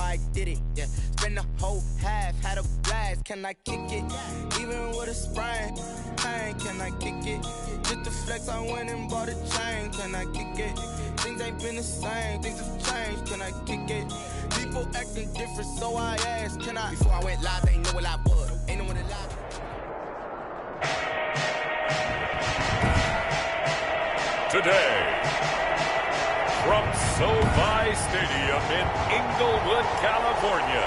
I did it, yeah. Spend the whole half, had a blast, can I kick it? Even with a sprain, pain, can I kick it? Just to flex, I went and bought a chain, can I kick it? Things ain't been the same, things have changed, can I kick it? People acting different, so I asked, can I? Before I went live, they ain't know what I was, ain't know what it live. Today, from SoFi Stadium in Inglewood, California,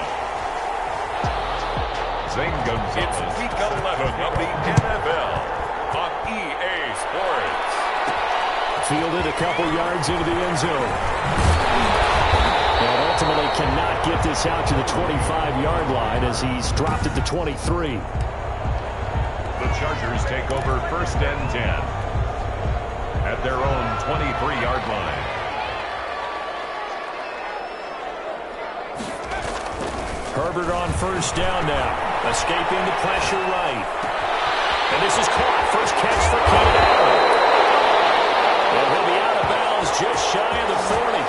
Zane Gonzalez. It's Week 11 of the NFL on EA Sports. Fielded a couple yards into the end zone. And ultimately cannot get this out to the 25-yard line as he's dropped at the 23. The Chargers take over 1st and 10 at their own 23-yard line. Herbert on 1st down now. Escaping the pressure right. And this is caught. First catch for Keenan Allen. And he'll be out of bounds just shy of the 40.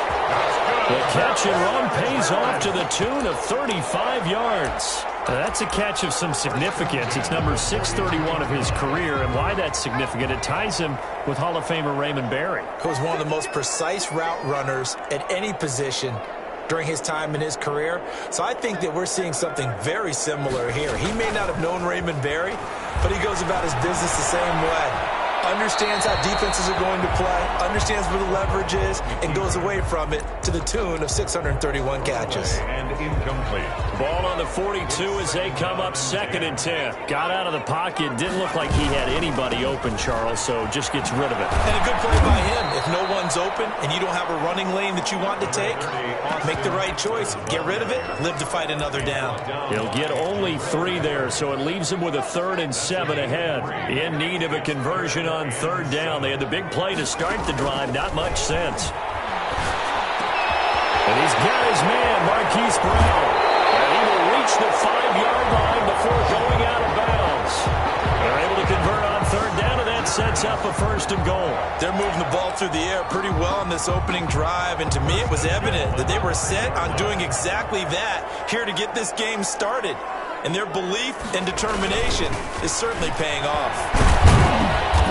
The catch and run pays off to the tune of 35 yards. That's a catch of some significance. It's number 631 of his career, and why that's significant, it ties him with Hall of Famer Raymond Berry. He was one of the most precise route runners at any position during his time in his career. So I think that we're seeing something very similar here. He may not have known Raymond Berry, but he goes about his business the same way. Understands how defenses are going to play, understands where the leverage is, and goes away from it to the tune of 631 catches. And incomplete. Ball on the 42 as they come up 2nd and 10. Got out of the pocket. Didn't look like he had anybody open, Charles, so just gets rid of it. And a good play by him. If no one's open and you don't have a running lane that you want to take, make the right choice. Get rid of it. Live to fight another down. He'll get only 3 there, so it leaves him with a 3rd and 7 ahead. In need of a conversion on 3rd down. They had the big play to start the drive. Not much sense. And he's got his man, Marquise Brown. And he will reach the 5-yard line before going out of bounds. They're able to convert on 3rd down, and that sets up a 1st and goal. They're moving the ball through the air pretty well on this opening drive, and to me it was evident that they were set on doing exactly that here to get this game started. And their belief and determination is certainly paying off.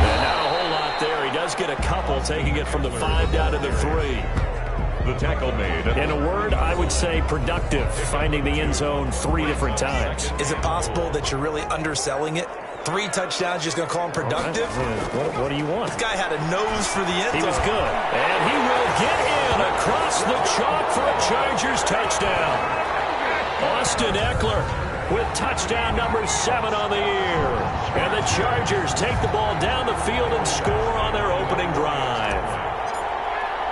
And not a whole lot there. He does get a couple, taking it from the 5 down to the 3. The tackle made. In a word, I would say productive, finding the end zone 3 different times. Is it possible that you're really underselling it? 3 touchdowns, just going to call him productive? What do you want? This guy had a nose for the end zone. He was good. And he will get in across the chalk for a Chargers touchdown. Austin Eckler with touchdown number 7 on the year. And the Chargers take the ball down the field and score on their opening drive.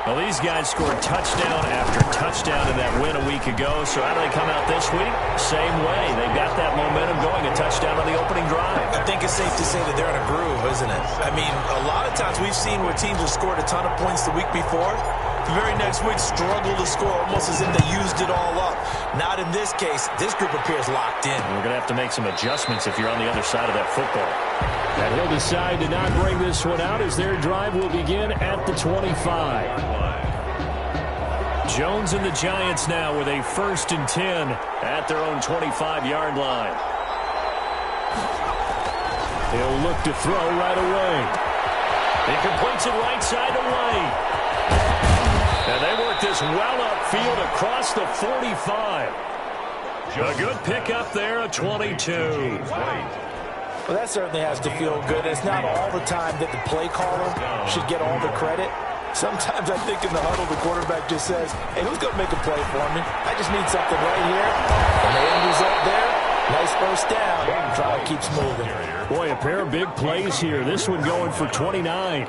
Well, these guys scored touchdown after touchdown in that win a week ago. So how do they come out this week? Same way. They've got that momentum going, a touchdown on the opening drive. I think it's safe to say that they're in a groove, isn't it? I mean, a lot of times we've seen where teams have scored a ton of points the week before. The very next week struggle to score, almost as if they used it all up. Not in this case. This group appears locked in. We're going to have to make some adjustments if you're on the other side of that football. And he'll decide to not bring this one out as their drive will begin at the 25. Jones and the Giants now with a 1st and 10 at their own 25-yard line. He'll look to throw right away. He completes it right side away. And they work this well upfield across the 45. A good pickup there, a 22. Well, that certainly has to feel good. It's not all the time that the play caller should get all the credit. Sometimes I think in the huddle, the quarterback just says, hey, who's going to make a play for me? I just need something right here. And the end result there, nice 1st down. Drive keeps moving. Boy, a pair of big plays here. This one going for 29.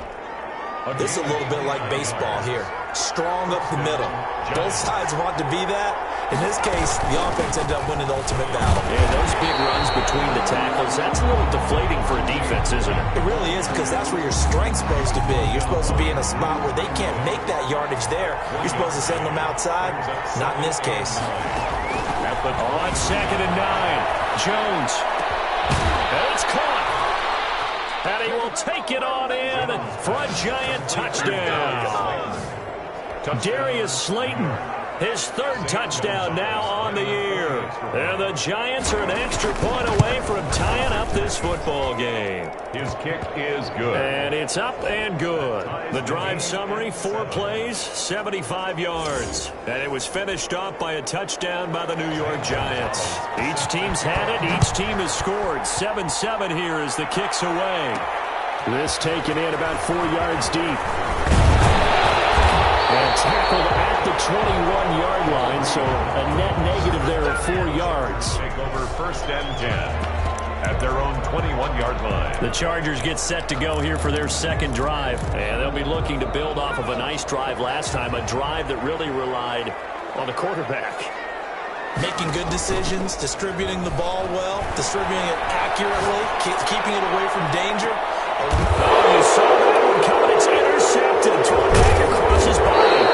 This is a little bit like baseball here. Strong up the middle. Both sides want to be that. In this case, the offense ended up winning the ultimate battle. And those big runs between the tackles, that's a little deflating for a defense, isn't it? It really is, because that's where your strength's supposed to be. You're supposed to be in a spot where they can't make that yardage there. You're supposed to send them outside. Not in this case. On 2nd and 9, Jones. And it's caught. And he will take it on in for a Giant touchdown. Darius Slayton His third touchdown now on the year. And the Giants are an extra point away from tying up this football game. His kick is good. And it's up and good. The drive summary, 4 plays, 75 yards. And it was finished off by a touchdown by the New York Giants. Each team's had it. Each team has scored. 7-7 here as the kick's away. This taken in about 4 yards deep. And tackled at the 21-yard line, so a net negative there of 4 yards. Take over 1st and 10 at their own 21-yard line. The Chargers get set to go here for their second drive, and they'll be looking to build off of a nice drive last time, a drive that really relied on the quarterback. Making good decisions, distributing the ball well, distributing it accurately, keeping it away from danger. Oh, you saw that one coming. It's intercepted. Thrown back across his body.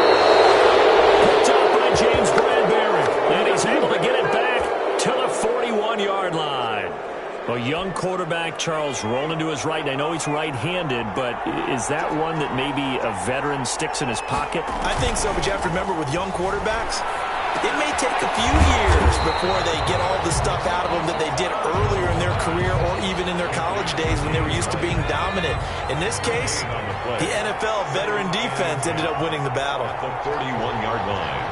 Picked up by James Bradbury. And he's able to get it back to the 41-yard line. A young quarterback, Charles, rolling to his right. I know he's right-handed, but is that one that maybe a veteran sticks in his pocket? I think so, but you have to remember with young quarterbacks, it may take a few years before they get all the stuff out of them that they did earlier in their career or even in their college days when they were used to being dominant. In this case, the NFL veteran defense ended up winning the battle. The 41-yard line.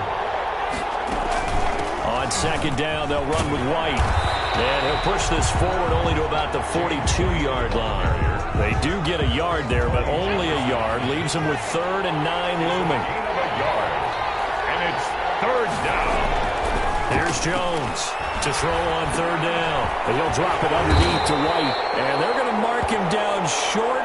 On second down, they'll run with White. And he'll push this forward only to about the 42-yard line. They do get a yard there, but only a yard. Leaves them with 3rd and 9 looming. A yard. And it's 3rd down. Here's Jones to throw on 3rd down. And he'll drop it underneath to White. And they're going to mark him down short,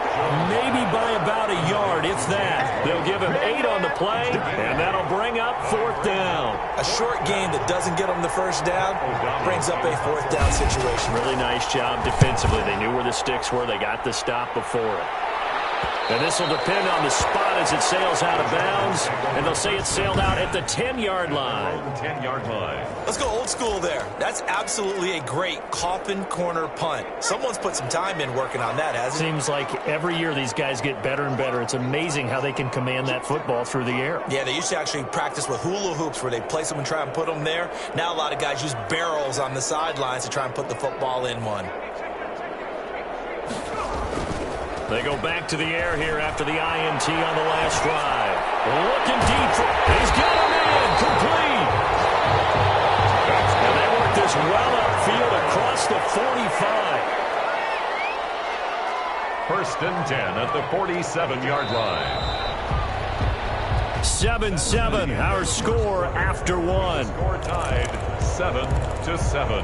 maybe by about a yard, if that. They'll give him 8 on the play, and that'll bring up 4th down. A short game that doesn't get them the first down brings up a 4th down situation. Really nice job defensively. They knew where the sticks were. They got the stop before it. And this will depend on the spot as it sails out of bounds. And they'll say it sailed out at the 10-yard line. 10-yard line. Let's go old school there. That's absolutely a great coffin corner punt. Someone's put some time in working on that, hasn't it? Seems like every year these guys get better and better. It's amazing how they can command that football through the air. Yeah, they used to actually practice with hula hoops where they place them and try and put them there. Now a lot of guys use barrels on the sidelines to try and put the football in one. They go back to the air here after the INT on the last drive. Looking deep. He's got him in. Complete. And they work this well upfield across the 45. 1st and 10 at the 47-yard line. 7-7, our score after 1. Score tied 7-7.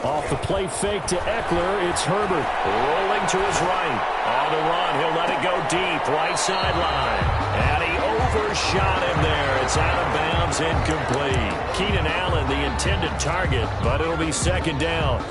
Off the play fake to Eckler, it's Herbert. Rolling to his right. On the run, he'll let it go deep, right sideline. And he overshot him there. It's out of bounds, incomplete. Keenan Allen, the intended target, but it'll be 2nd down.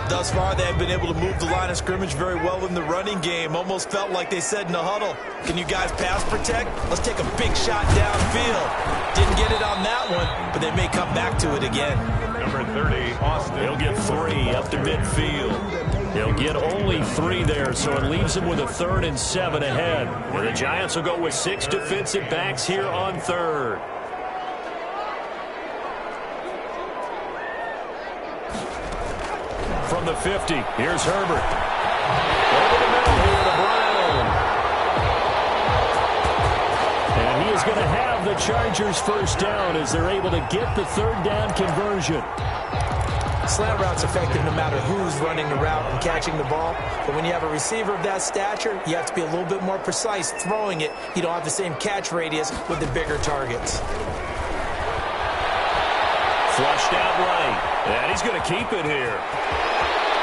Thus far, they have been able to move the line of scrimmage very well in the running game. Almost felt like they said in the huddle, can you guys pass protect? Let's take a big shot downfield. Didn't get it on that one, but they may come back to it again. Number 30, Austin. He'll get 3 up to midfield. He'll get only 3 there, so it leaves him with a 3rd and 7 ahead. And the Giants will go with 6 defensive backs here on 3rd. From the 50, here's Herbert. Over the middle here to Brown. And he is going to have the Chargers 1st down as they're able to get the 3rd down conversion. Slant route's effective no matter who's running the route and catching the ball. But when you have a receiver of that stature, you have to be a little bit more precise throwing it. You don't have the same catch radius with the bigger targets. Flushed out right. And he's going to keep it here.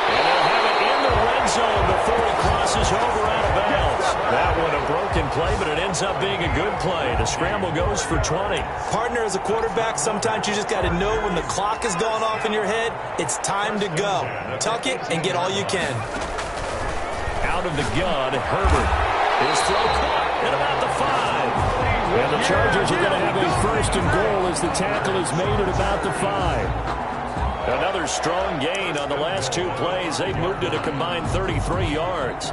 And they'll have it in the red zone before he crosses over out of bounds. That one a broken play, but it ends up being a good play. The scramble goes for 20. Partner, as a quarterback, sometimes you just got to know when the clock is going off in your head, it's time to go. Tuck it and get all you can. Out of the gun, Herbert. His throw caught at about the 5. And the Chargers are going to have a first and goal as the tackle is made at about the 5. Another strong gain on the last 2 plays. They've moved it a combined 33 yards.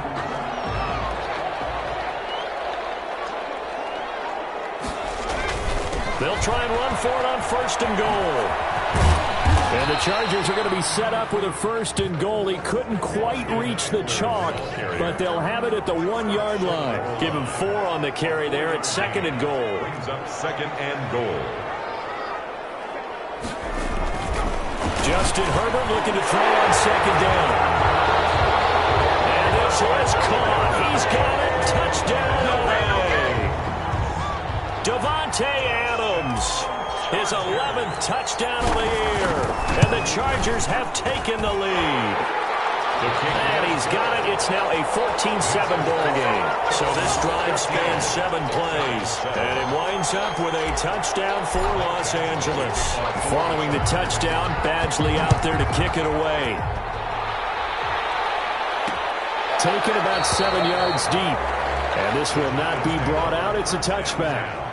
They'll try and run for it on first and goal. And the Chargers are going to be set up with a first and goal. He couldn't quite reach the chalk, but they'll have it at the 1-yard line. Give him 4 on the carry there at second and goal. Brings up second and goal. Justin Herbert looking to throw on second down. And this was caught. He's got it. Touchdown, LA. Davante Adams. His 11th touchdown of the year. And the Chargers have taken the lead. And he's got it. It's now a 14-7 ball game. So this drive spans 7 plays. And it winds up with a touchdown for Los Angeles. Following the touchdown, Badgley out there to kick it away. Taken about 7 yards deep. And this will not be brought out. It's a touchback.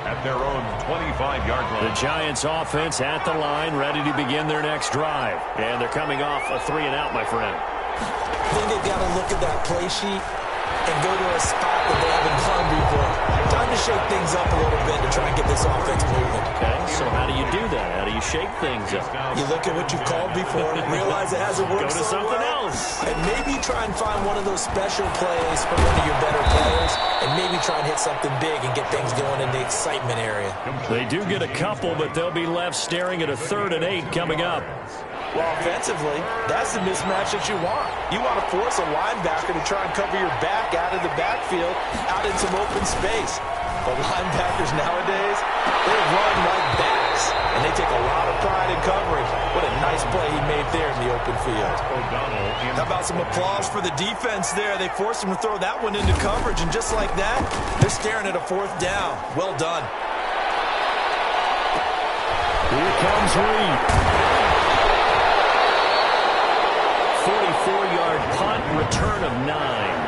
At their own 25-yard line. The Giants offense at the line, ready to begin their next drive. And they're coming off a 3-and-out, my friend. I think they've got to look at that play sheet and go to a spot that they haven't gone before. Time to shake things up a little bit to try and get this offense moving. Okay, so how do you do that? How do you shake things up? You look at what you've called before, realize it hasn't worked Go to something well, else. and maybe try and find one of those special plays for one of your better players, and maybe try and hit something big and get things going in the excitement area. They do get a couple, but they'll be left staring at a 3rd and 8 coming up. Well, offensively, that's the mismatch that you want. You want to force a linebacker to try and cover your back out of the backfield, out in some open space. But linebackers nowadays, they run like backs, and they take a lot of pride in covering. What a nice play he made there in the open field. How about some applause for the defense there? They forced him to throw that one into coverage, and just like that, they're staring at a 4th down. Well done. Here comes Reed. 44-yard punt, return of 9.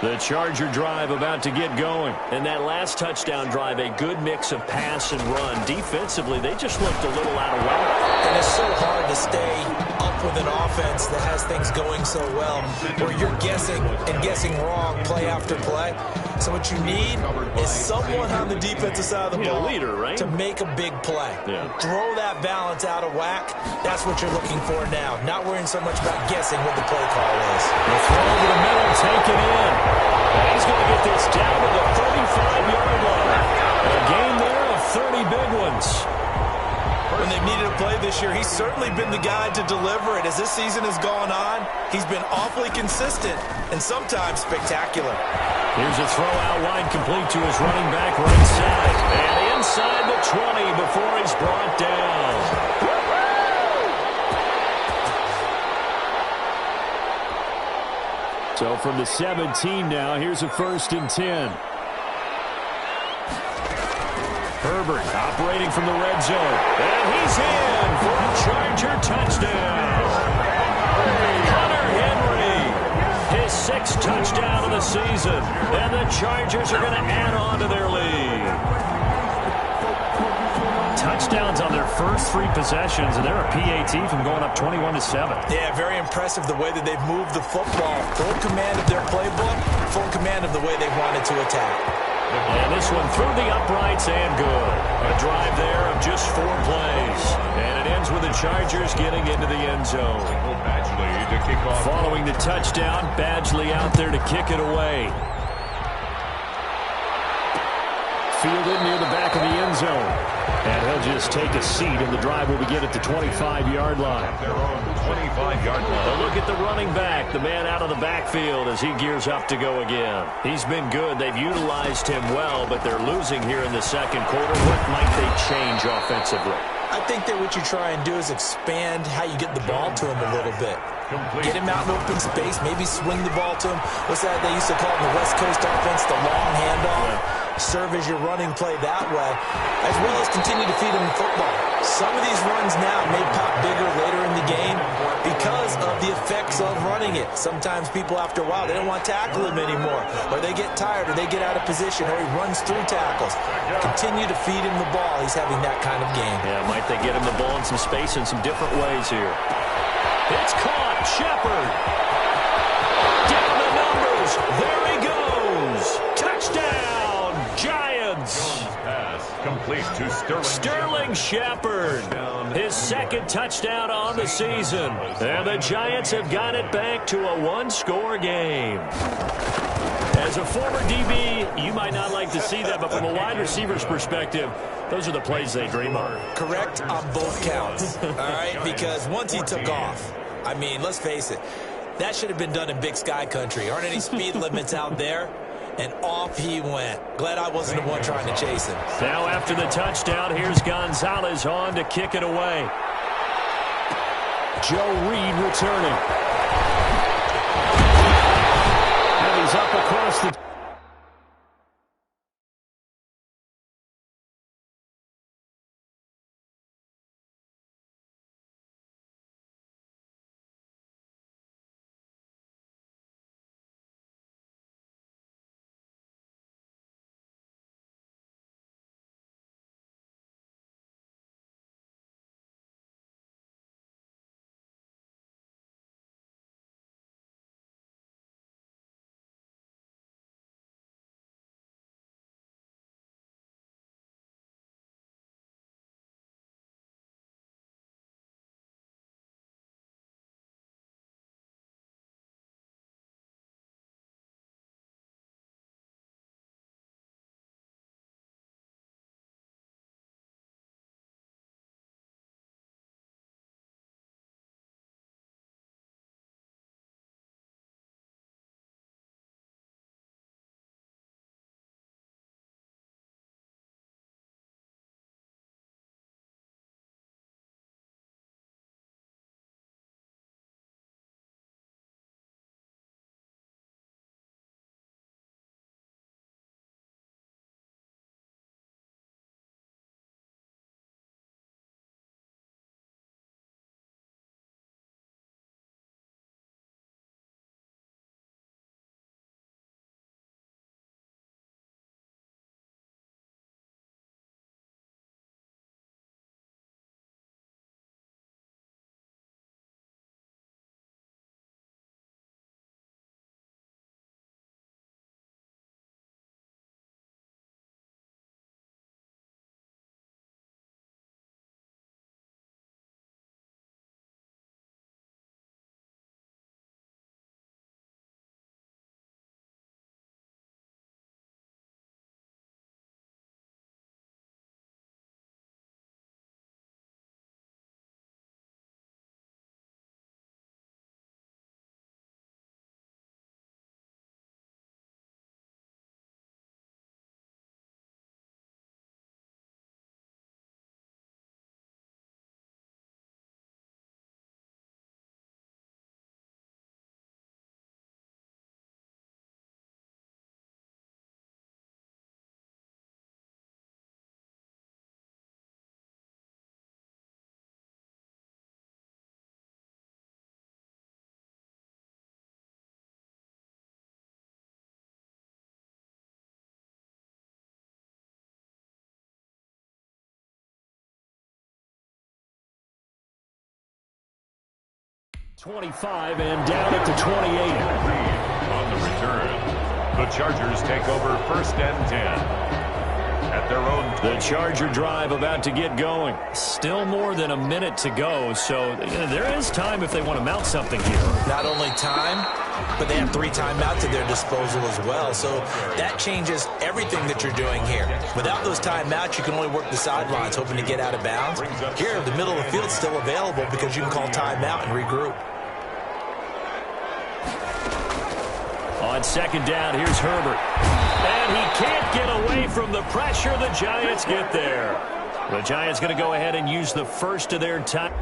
The Charger drive about to get going. And that last touchdown drive, a good mix of pass and run. Defensively, they just looked a little out of whack. And it's so hard to stay up with an offense that has things going so well, where you're guessing and guessing wrong play after play. So what you need is someone on the defensive side of the ball leader, right? to make a big play. Yeah. Throw that balance out of whack. That's what you're looking for now. Not worrying so much about guessing what the play call is. The throw over the middle, taken in. And he's going to get this down to the 35-yard line. A game there of 30 big ones. When they've needed a play this year, he's certainly been the guy to deliver it. As this season has gone on, he's been awfully consistent and sometimes spectacular. Here's a throw out wide, complete to his running back right side. And inside the 20 before he's brought down. So from the 17 now, here's a 1st and 10. Herbert operating from the red zone. And he's in for a Charger touchdown. Hunter Henry, his 6th touchdown of the season. And the Chargers are going to add on to their lead. Touchdowns on their first 3 possessions, and they're a PAT from going up 21-7. Yeah, very impressive the way that they've moved the football. Full command of their playbook, full command of the way they wanted to attack. And this one through the uprights and good. A drive there of just 4 plays. And it ends with the Chargers getting into the end zone. Badgley to kick off. Following the touchdown, Badgley out there to kick it away. Fielded near the back of the end zone. And he'll just take a seat, and the drive will begin at the 25-yard line. Their own 25-yard line. A look at the running back, the man out of the backfield as he gears up to go again. He's been good. They've utilized him well, but they're losing here in the second quarter. What might they change offensively? I think that what you try and do is expand how you get the ball to him a little bit. Get him out in open space, maybe swing the ball to him. What's that they used to call in the West Coast offense, the long handoff? serve as your running play that way, as well as continue to feed him football. Some of these runs now may pop bigger later in the game because of the effects of running it. Sometimes people, after a while, they don't want to tackle him anymore, or they get tired, or they get out of position, or he runs through tackles. Continue to feed him the ball. He's having that kind of game. Yeah, might they get him the ball in some space in some different ways here. It's caught. Shepard. Down the numbers. There he goes. Touchdown, Giants. Pass complete to Sterling Shepard. His second touchdown on the season. And the Giants have got it back to a one-score game. As a former DB, you might not like to see that, but from a wide receiver's perspective, those are the plays they dream of. Correct on both counts, all right? Because once he took off, I mean, let's face it, that should have been done in Big Sky Country. Aren't any speed limits out there? And off he went. Glad I wasn't the one trying to chase him. Now after the touchdown, here's Gonzalez on to kick it away. Joe Reed returning. And he's up across the... .25 and down at the 28. On the return, the Chargers take over first and 10 at their own. The Charger drive about to get going. Still more than a minute to go, so there is time if they want to mount something here. Not only time, but they have 3 timeouts at their disposal as well. So that changes everything that you're doing here. Without those timeouts, you can only work the sidelines, hoping to get out of bounds. Here, the middle of the field's still available because you can call timeout and regroup. On second down, here's Herbert. And he can't get away from the pressure. The Giants get there. The Giants going to go ahead and use the first of their time.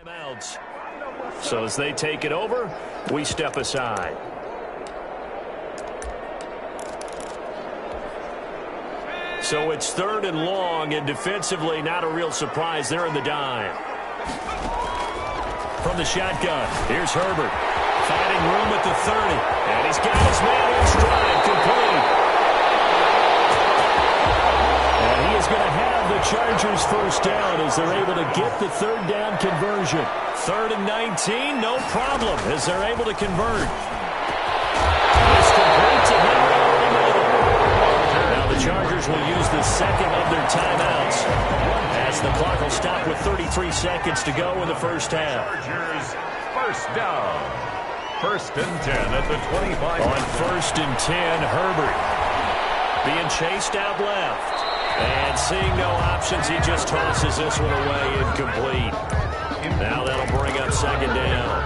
Timeouts. So as they take it over, we step aside. So it's 3rd and long, and defensively not a real surprise. They're in the dime. From the shotgun, here's Herbert. Finding room at the 30. And he's got his man in stride, complete. And he is going to have the Chargers first down as they're able to get the 3rd down conversion. 3rd and 19, no problem as they're able to convert. It's complete to Henry. Now the Chargers will use the second of their timeouts as the clock will stop with 33 seconds to go in the first half. Chargers first down. 1st and 10 at the 25. On 1st and 10, Herbert being chased out left. And seeing no options, he just tosses this one away incomplete. Now that'll bring up 2nd down.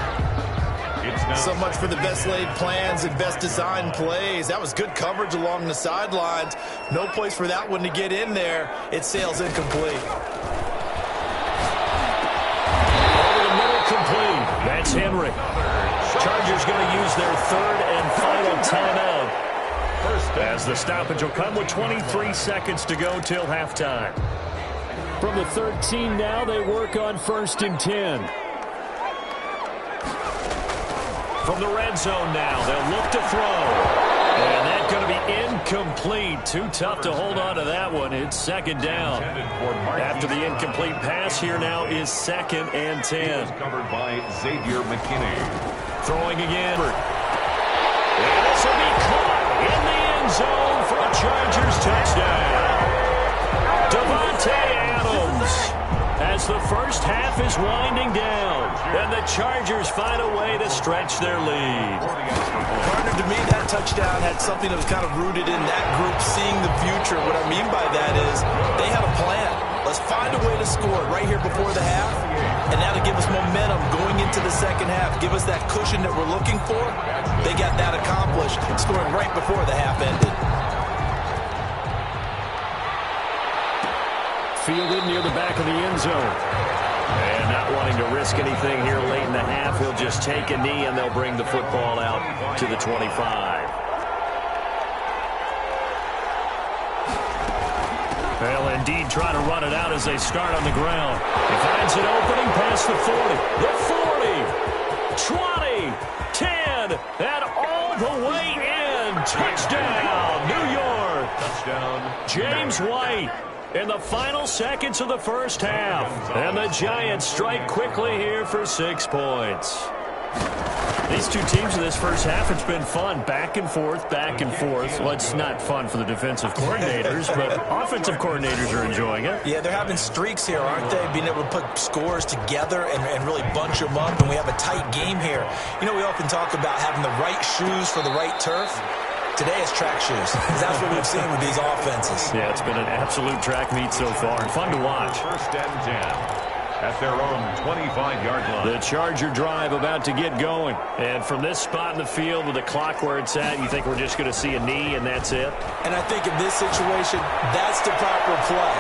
So much for the best laid plans and best designed plays. That was good coverage along the sidelines. No place for that one to get in there. It sails incomplete. Over the middle, complete. That's Henry. Chargers going to use their 3rd and final timeout as the stoppage will come with 23 seconds to go till halftime. From the 13 now, they work on 1st and 10. From the red zone now, they'll look to throw. And that's going to be incomplete. Too tough to hold on to that one. It's 2nd down. After the incomplete pass, here now is 2nd and 10. Covered by Xavier McKinney. Throwing again. And this will be caught in the end zone for a Chargers touchdown. Devontae Adams as the first half is winding down. And the Chargers find a way to stretch their lead. Partner, to me, that touchdown had something that was kind of rooted in that group seeing the future. What I mean by that is they had a plan. Let's find a way to score right here before the half, and that'll give us momentum going into the second half. Give us that cushion that we're looking for. They got that accomplished, scoring right before the half ended. Fielded near the back of the end zone. And not wanting to risk anything here late in the half, he'll just take a knee and they'll bring the football out to the 25. They'll indeed try to run it out as they start on the ground. He finds an opening past the 40, the 40, 20, 10, and all the way in. Touchdown, New York. Touchdown, James White. In the final seconds of the first half. And the Giants strike quickly here for 6 points. These two teams in this first half, it's been fun. Back and forth, back and forth. Well, it's not fun for the defensive coordinators, but offensive coordinators are enjoying it. Yeah, they're having streaks here, aren't they? Being able to put scores together and really bunch them up, and we have a tight game here. You know, we often talk about having the right shoes for the right turf. Today it's track shoes, because that's what we've seen with these offenses. Yeah, it's been an absolute track meet so far, and fun to watch. 1st and 10 at their own 25-yard line. The Charger drive about to get going. And from this spot in the field with the clock where it's at, you think we're just going to see a knee and that's it? And I think in this situation, that's the proper play.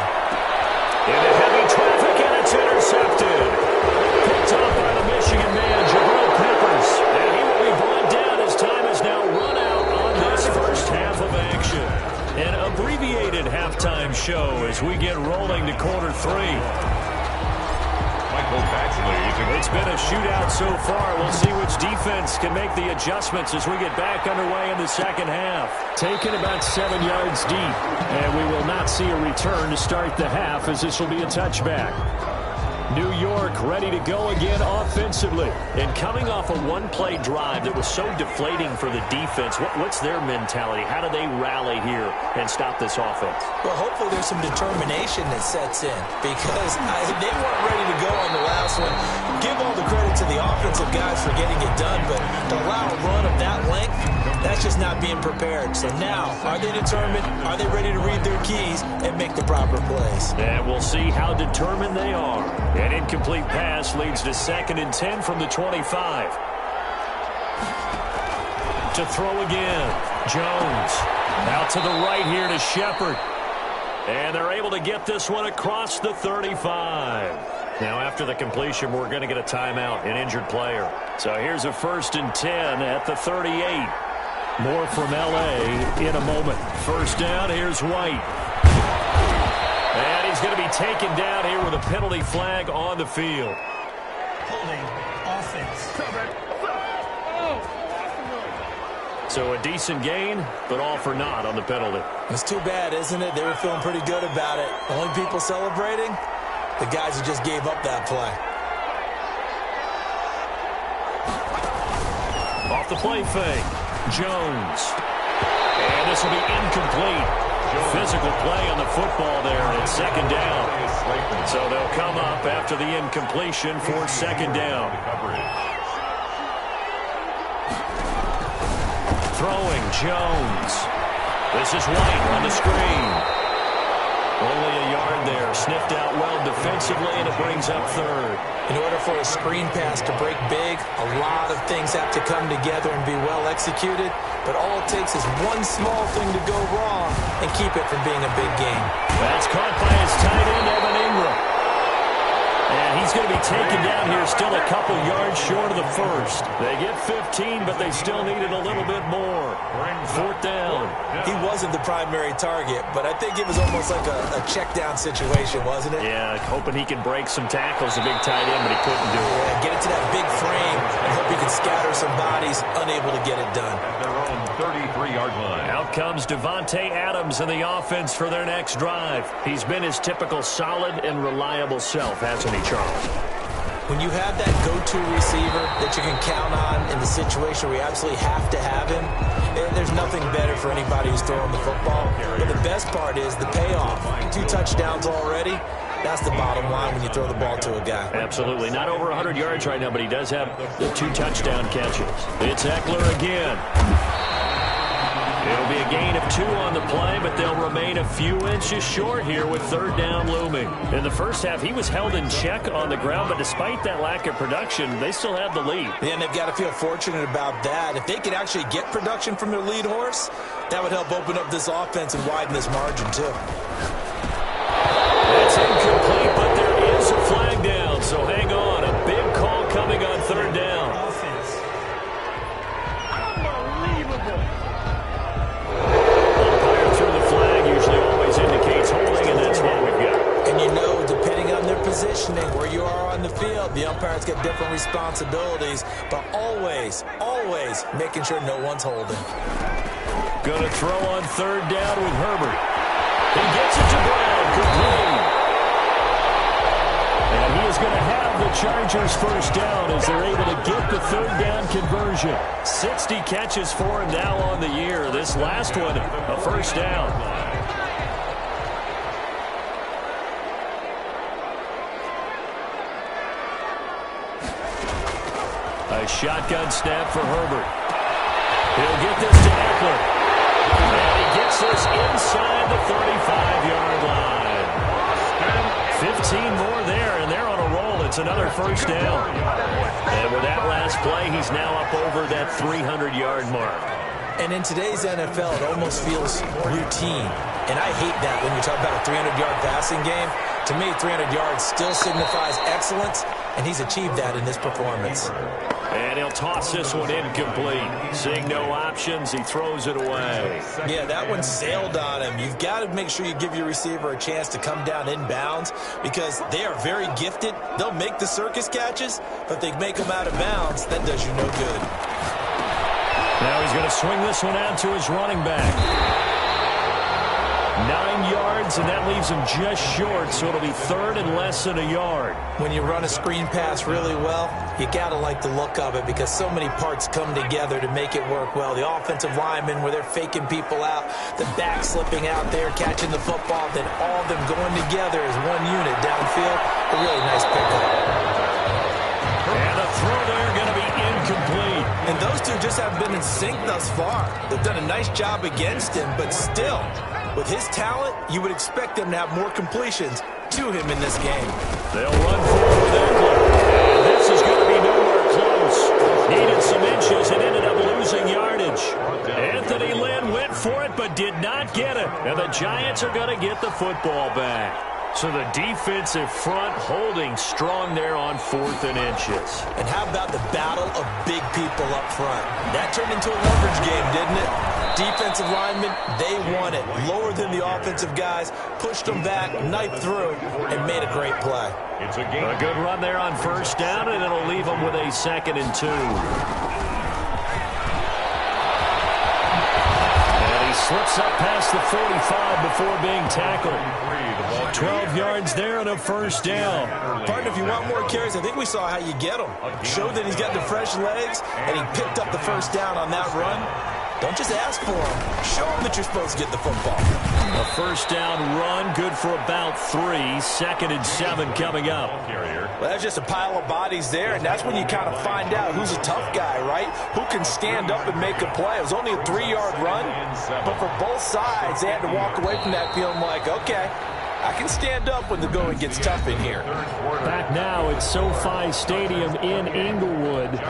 Into heavy traffic, and it's intercepted. Picked off by the Michigan man, Jabril Peppers. And he will be brought down as time is now run out on this first half of action. An abbreviated halftime show as we get rolling to quarter 3. It's been a shootout so far. We'll see which defense can make the adjustments as we get back underway in the second half. Taken about 7 yards deep, and we will not see a return to start the half as this will be a touchback. New York ready to go again offensively. And coming off a one-play drive that was so deflating for the defense, what's their mentality? How do they rally here and stop this offense? Well, hopefully there's some determination that sets in because they weren't ready to go on the last one. Give all the credit to the offensive guys for getting it done, but to allow a run of that length, that's just not being prepared. So now, are they determined? Are they ready to read their keys and make the proper plays? And we'll see how determined they are. An incomplete pass leads to 2nd and 10 from the 25. To throw again. Jones out to the right here to Shepard. And they're able to get this one across the 35. Now, after the completion, we're going to get a timeout, an injured player. So here's a 1st and 10 at the 38. More from L.A. in a moment. First down, here's White. And he's going to be taken down here with a penalty flag on the field. Holding offense. So a decent gain, but all for naught on the penalty. It's too bad, isn't it? They were feeling pretty good about it. The only people celebrating, the guys who just gave up that play. Off the play fake, Jones. And this will be incomplete. Physical play on the football there at 2nd down. So they'll come up after the incompletion for 2nd down. Throwing, Jones. This is White on the screen. Only a yard there. Sniffed out well defensively, and it brings up 3rd. In order for a screen pass to break big, a lot of things have to come together and be well executed. But all it takes is one small thing to go wrong and keep it from being a big game. That's caught by his tight end, Evan Ingram. And he's going to be taken down here still a couple yards short of the 1st. They get 15, but they still needed a little bit more. 4th down. He wasn't the primary target, but I think it was almost like a check down situation, wasn't it? Yeah, hoping he can break some tackles, a big tight end, but he couldn't do it. Yeah, get it to that big frame and hope he can scatter some bodies, unable to get it done. At their own 33-yard line. Out comes Devontae Adams in the offense for their next drive. He's been his typical solid and reliable self, hasn't he, Charles? When you have that go-to receiver that you can count on in the situation where you absolutely have to have him, there's nothing better for anybody who's throwing the football. But the best part is the payoff. 2 touchdowns already. That's the bottom line when you throw the ball to a guy. Absolutely. Not over 100 yards right now, but he does have the 2 touchdown catches. It's Eckler again. It'll be a gain of 2 on the play, but they'll remain a few inches short here with 3rd down looming. In the first half, he was held in check on the ground, but despite that lack of production, they still have the lead. Yeah, and they've got to feel fortunate about that. If they could actually get production from their lead horse, that would help open up this offense and widen this margin, too. It's incomplete, but there is a flag down, so hang on. A big call coming on 3rd down. Offense. Unbelievable. Umpire through the flag usually always indicates holding, and that's what we've got. And you know, depending on their positioning, where you are on the field, the umpires get different responsibilities, but always, always making sure no one's holding. Going to throw on 3rd down with Herbert. He gets it to Brown, complete. And he is going to have the Chargers first down as they're able to get the 3rd down conversion. 60 catches for him now on the year. This last one, a first down. A shotgun snap for Herbert. He'll get this to Eckler. And he gets this inside the 35-yard line. 15 more there, and they're on a roll. It's another first down. And with that last play, he's now up over that 300-yard mark. And in today's NFL, it almost feels routine. And I hate that when you talk about a 300-yard passing game. To me, 300 yards still signifies excellence, and he's achieved that in this performance. And he'll toss this one incomplete. Seeing no options, he throws it away. Yeah, that one sailed on him. You've got to make sure you give your receiver a chance to come down inbounds because they are very gifted. They'll make the circus catches, but they make them out of bounds. That does you no good. Now he's going to swing this one out to his running back. 9 yards, and that leaves him just short, so it'll be 3rd and less than a yard. When you run a screen pass really well, you got to like the look of it because so many parts come together to make it work well. The offensive linemen, where they're faking people out, the back slipping out there, catching the football, then all of them going together as one unit downfield. A really nice pickup. And a throw there going to be incomplete. And those two just haven't been in sync thus far. They've done a nice job against him, but still, with his talent, you would expect them to have more completions to him in this game. They'll run forward with Eckler. And this is going to be nowhere close. Needed some inches and ended up losing yardage. Anthony Lynn went for it but did not get it. And the Giants are going to get the football back. So the defensive front holding strong there on 4th and inches. And how about the battle of big people up front? That turned into a leverage game, didn't it? Defensive linemen, they won it. Lower than the offensive guys, pushed them back, knifed through, and made a great play. It's a game. A good run there on 1st down, and it'll leave them with a 2nd and 2. Slips up past the 45 before being tackled. 12 yards there and a 1st down. Partner, if you want more carries, I think we saw how you get them. Showed that he's got the fresh legs, and he picked up the 1st down on that run. Don't just ask for him. Show him that you're supposed to get the football. A 1st down run, good for about 3. 2nd and 7 coming up. Well, that's just a pile of bodies there, and that's when you kind of find out who's a tough guy, right? Who can stand up and make a play. It was only a 3-yard run, but for both sides, they had to walk away from that feeling like, okay, I can stand up when the going gets tough in here. Back now at SoFi Stadium in Inglewood.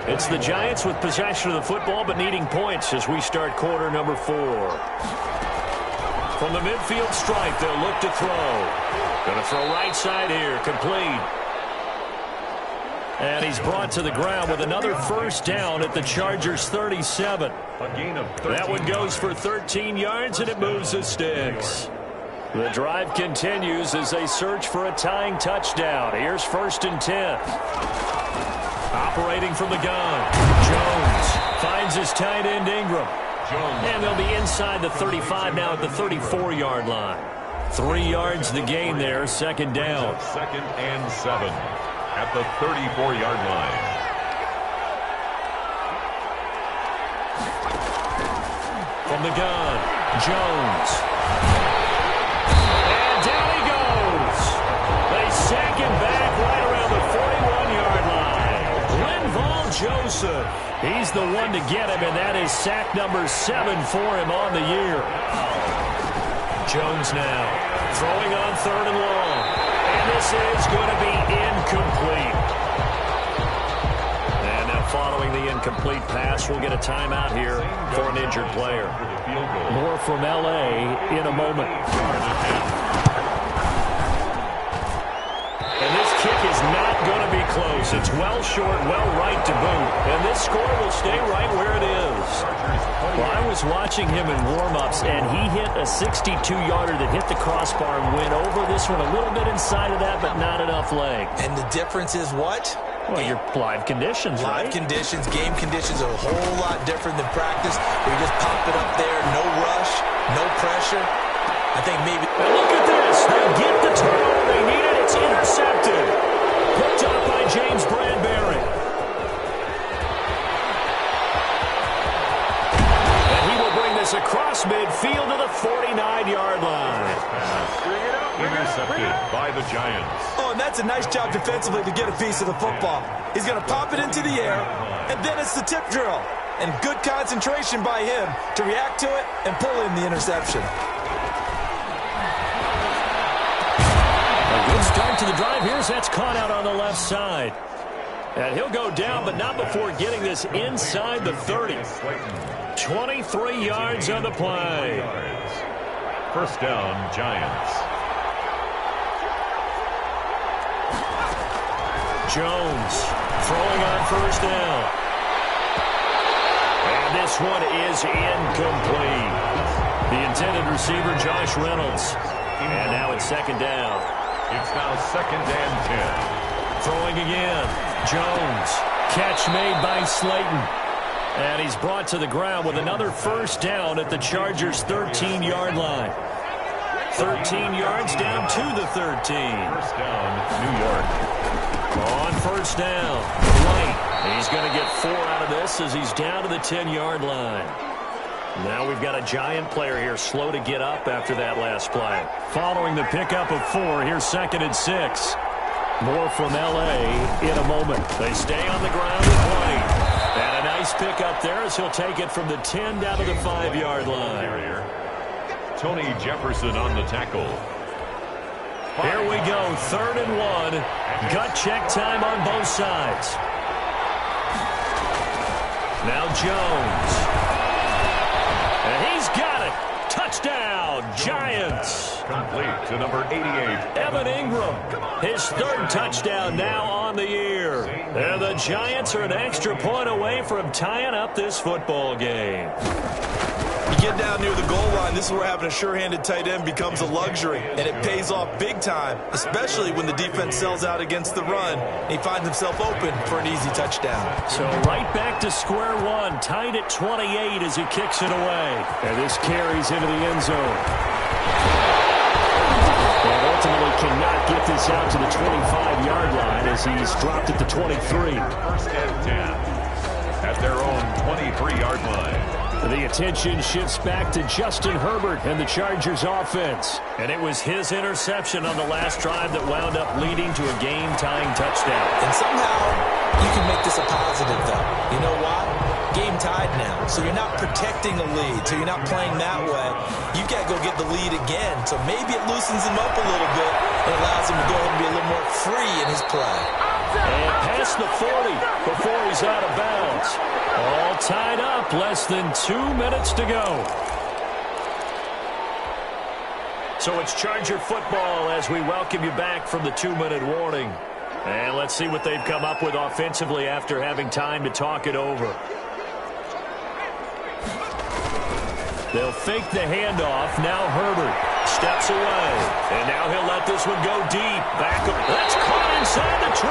It's the Giants with possession of the football but needing points as we start quarter number 4. From the midfield stripe, they'll look to throw. Going to throw right side here, complete. And he's brought to the ground with another 1st down at the Chargers' 37. That one goes for 13 yards, and it moves the sticks. The drive continues as they search for a tying touchdown. Here's 1st and 10. Operating from the gun, Jones finds his tight end Ingram. And they'll be inside the 35 now at the 34-yard line. 3 yards the gain there, 2nd down. 2nd and 7 at the 34-yard line. From the gun, Jones. And down he goes. They sack him back right around the 41-yard line. Linval Joseph. He's the one to get him, and that is sack number 7 for him on the year. Jones now throwing on 3rd and long. And this is going to be incomplete. And now following the incomplete pass, we'll get a timeout here for an injured player. More from L.A. in a moment. And this kick is not going to be close. It's well short, well right to boot. And this score will stay right where it is. Well, I was watching him in warm-ups, and he hit a 62-yarder that hit the crossbar and went over this one a little bit inside of that, but not enough leg. And the difference is what? Well, your live conditions, right? Live conditions, game conditions are a whole lot different than practice. Where you just pop it up there, no rush, no pressure. I think maybe... And look at this. They get the turnover they needed. It's intercepted. Picked up by James Bradbury. And he will bring this across midfield to the 49-yard line. Intercepted by the Giants. Oh, and that's a nice job defensively to get a piece of the football. He's going to pop it into the air, and then it's the tip drill. And good concentration by him to react to it and pull in the interception. A good start to the drive here as that's caught out on the left side. And he'll go down, but not before getting this inside the 30. 23 yards on the play. 1st down, Giants. Jones throwing on 1st down. And this one is incomplete. The intended receiver, Josh Reynolds. And now it's 2nd down. It's now 2nd and 10. Throwing again. Jones. Catch made by Slayton. And he's brought to the ground with another 1st down at the Chargers' 13-yard line. 13 yards down to the 13. 1st down, New York. On 1st down, White. He's going to get 4 out of this as he's down to the 10-yard line. Now we've got a Giant player here slow to get up after that last play. Following the pickup of 4, here's 2nd and 6. More from L.A. in a moment. They stay on the ground and play. And a nice pickup there as he'll take it from the 10 down to the 5-yard line. Tony Jefferson on the tackle. Here we go, 3rd and 1. Gut check time on both sides. Now Jones. And he's got it. Touchdown, Giants. complete to number 88. Evan Ingram, his third touchdown now on the year. And the Giants are an extra point away from tying up this football game. You get down near the goal line, this is where having a sure-handed tight end becomes a luxury, and it pays off big time, especially when the defense sells out against the run, and he finds himself open for an easy touchdown. So right back to square one, tied at 28 as he kicks it away. And this carries into the end zone. And ultimately cannot get this out to the 25-yard line as he's dropped at the 23. First and 10 at their own 23-yard line. The attention shifts back to Justin Herbert and the Chargers offense. And it was his interception on the last drive that wound up leading to a game-tying touchdown. And somehow you can make this a positive, though. You know why? Game tied now. So you're not protecting the lead. So you're not playing that way. You've got to go get the lead again. So maybe it loosens him up a little bit and allows him to go ahead and be a little more free in his play. And past the 40 before he's out of bounds. All tied up, less than 2 minutes to go. So it's Charger football as we welcome you back from the 2-minute warning. And let's see what they've come up with offensively after having time to talk it over. They'll fake the handoff. Now Herbert steps away. And now he'll let this one go deep. Back up. That's caught inside the 20.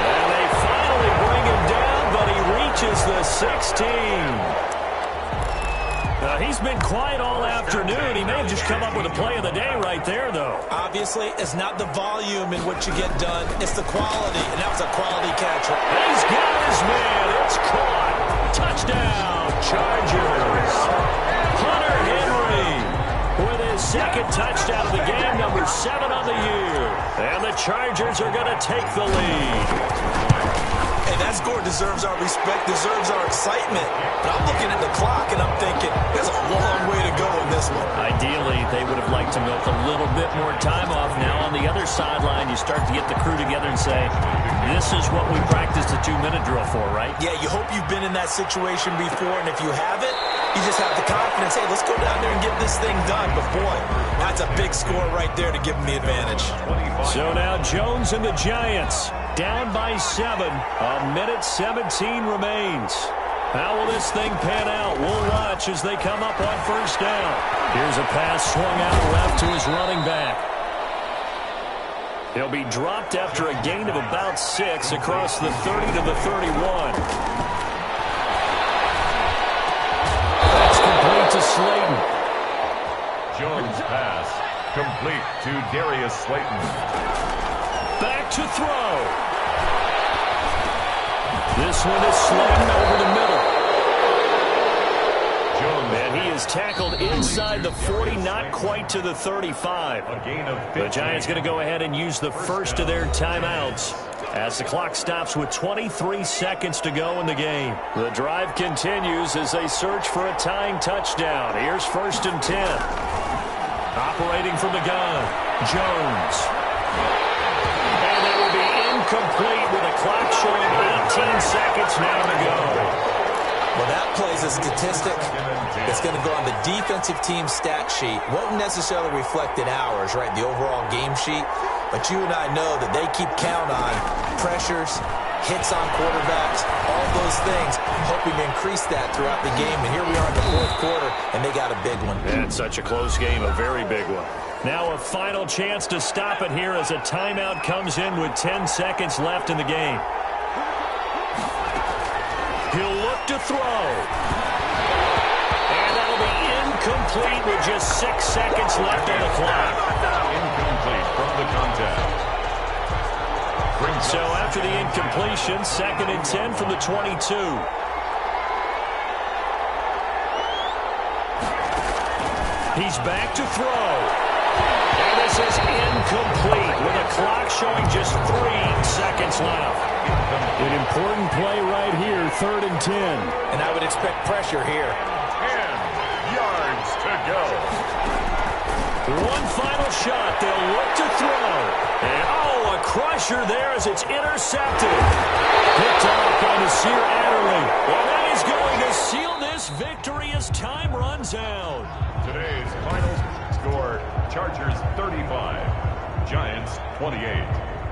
And they finally bring him down, but he reaches the 16. He's been quiet all afternoon. He may have just come up with a play of the day right there, though. Obviously, it's not the volume in what you get done. It's the quality, and that was a quality catch. He's got his man. It's caught. Touchdown, Chargers. Hunter Henry with his second touchdown of the game, number 7 on the year. And the Chargers are going to take the lead. Hey, that score deserves our respect, deserves our excitement. But I'm looking at the clock, and I'm thinking, there's a long way to go in this one. Ideally, they would have liked to milk a little bit more time off. Now on the other sideline, you start to get the crew together and say, this is what we practiced a 2-minute drill for, right? Yeah, you hope you've been in that situation before, and if you haven't, you just have the confidence, hey, let's go down there and get this thing done. But, boy, that's a big score right there to give them the advantage. So now Jones and the Giants down by 7. A minute 17 remains. How will this thing pan out? We'll watch as they come up on first down. Here's a pass swung out left to his running back. He'll be dropped after a gain of about 6 across the 30 to the 31. That's complete to Slayton. Jones pass complete to Darius Slayton. Back to throw. This one is Slayton over the middle. Jones. And he is tackled inside the 40, not quite to the 35. A gain of 15. The Giants going to go ahead and use the first of their timeouts as the clock stops with 23 seconds to go in the game. The drive continues as they search for a tying touchdown. Here's 1st and 10. Operating from the gun, Jones. And that will be incomplete with a clock showing 18 seconds now to go. Well, that plays a statistic that's going to go on the defensive team stat sheet. Won't necessarily reflect in ours, right, the overall game sheet. But you and I know that they keep count on pressures, hits on quarterbacks, all those things, hoping to increase that throughout the game. And here we are in the 4th quarter, and they got a big one. And such a close game, a very big one. Now a final chance to stop it here as a timeout comes in with 10 seconds left in the game. He'll look to throw. And that'll be incomplete with just 6 seconds left on the clock. Incomplete from the contact. So after the incompletion, 2nd and 10 from the 22. He's back to throw. And this is incomplete with a clock showing just 3 seconds left. An important play right here, 3rd and 10. And I would expect pressure here. 10 yards to go. One final shot. They'll look to throw. And, a crusher there as it's intercepted. Picked off by Nasir Adderley. And that is going to seal this victory as time runs out. Today's final score, Chargers 35, Giants 28.